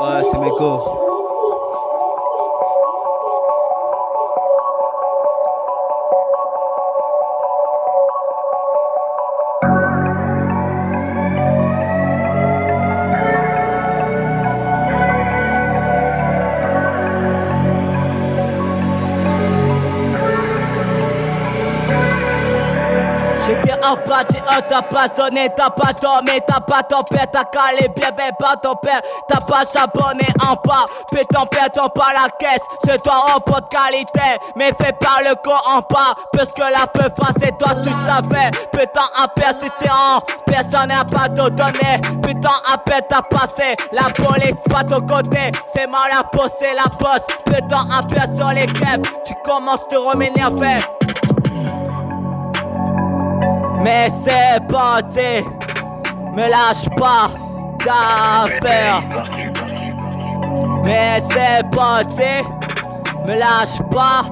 Ouais, c'est Meko. J'étais en partie, t'as pas sonné, t'as pas dormi, t'as pas ton père, t'as calé bien par ton père, t'as pas charbonné en bas, puis ton père tombe pas la caisse, c'est toi en pot de qualité, mais fait par le co en bas, puisque la peu face c'est toi tu savais, putain après si t'es en, personne n'a pas te donné, putain après t'as passé, la police pas ton côté, c'est mal à poser la poste, putain après sur les crèves, tu commences te reménerver. Mais c'est parti, me lâche pas d'affaire. Mais c'est parti, me lâche pas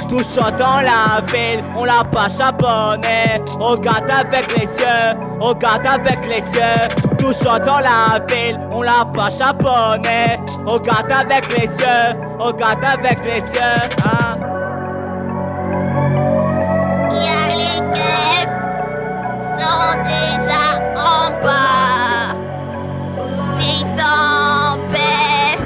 touchant dans la ville, on l'a pas charbonné. Regarde avec les yeux, regarde avec les yeux. Touchant dans la ville, on l'a pas charbonné. Regarde avec les yeux, regarde avec les yeux. Hein? Y'a les keufs sont déjà en bas. T'es en paix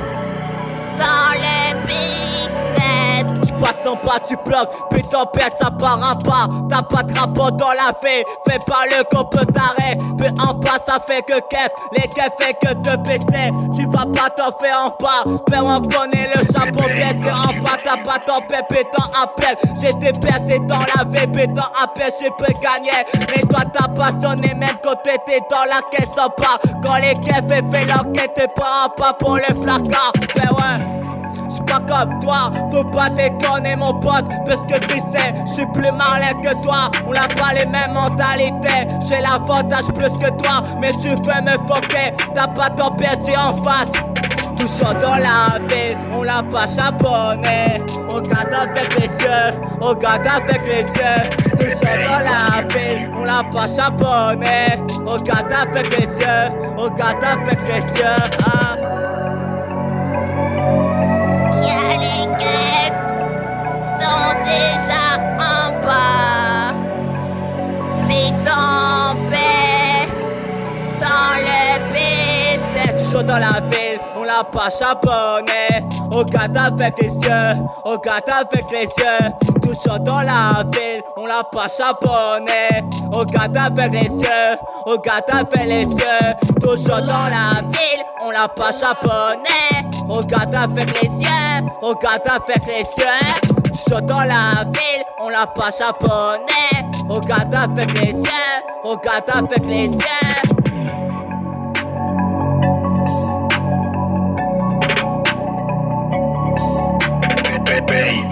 dans le business. Tu passes en bas, tu bloques, puis ton père ça part à pas. T'as pas de rapport dans la vie, fais pas le qu'on peut t'arrêter. Puis en bas ça fait que kef, les kefs fait que te baisser. Tu vas pas t'en faire en bas, père on connaît le chapeau blessé en bas. T'as pas ton père, pétant appel. J'étais percé dans la vie, pétant appel, j'ai peux gagner. Mais toi t'as pas sonné même quand t'étais dans la caisse en bas. Quand les kefs fait l'enquête, t'es pas en bas pour le placard. Ben ouais. J'suis pas comme toi, faut pas déconner mon pote. Parce que tu sais, j'suis plus malin que toi. On n'a pas les mêmes mentalités. J'ai l'avantage plus que toi, mais tu fais me foquer. T'as pas ton perdu en face. Toujours dans la ville, on l'a pas charbonné. On regarde avec les yeux, on regarde avec les yeux. Toujours dans la ville, on l'a pas charbonné. On regarde avec les yeux, on regarde avec les yeux. Ah. Y'a les keufs sont déjà en bas. T'es en paix dans le business. Toujours dans la ville, on l'a pas charbonné. On regarde avec les yeux, on regarde avec les yeux. Toujours dans la ville, on l'a pas charbonné. On regarde avec les yeux, on regarde avec les yeux. Toujours dans la ville, on l'a pas charbonné. On regarde avec les yeux, on regarde avec les yeux. Toujours dans la ville, on l'a pas charbonné. On regarde avec les yeux, on regarde avec les yeux. Baby,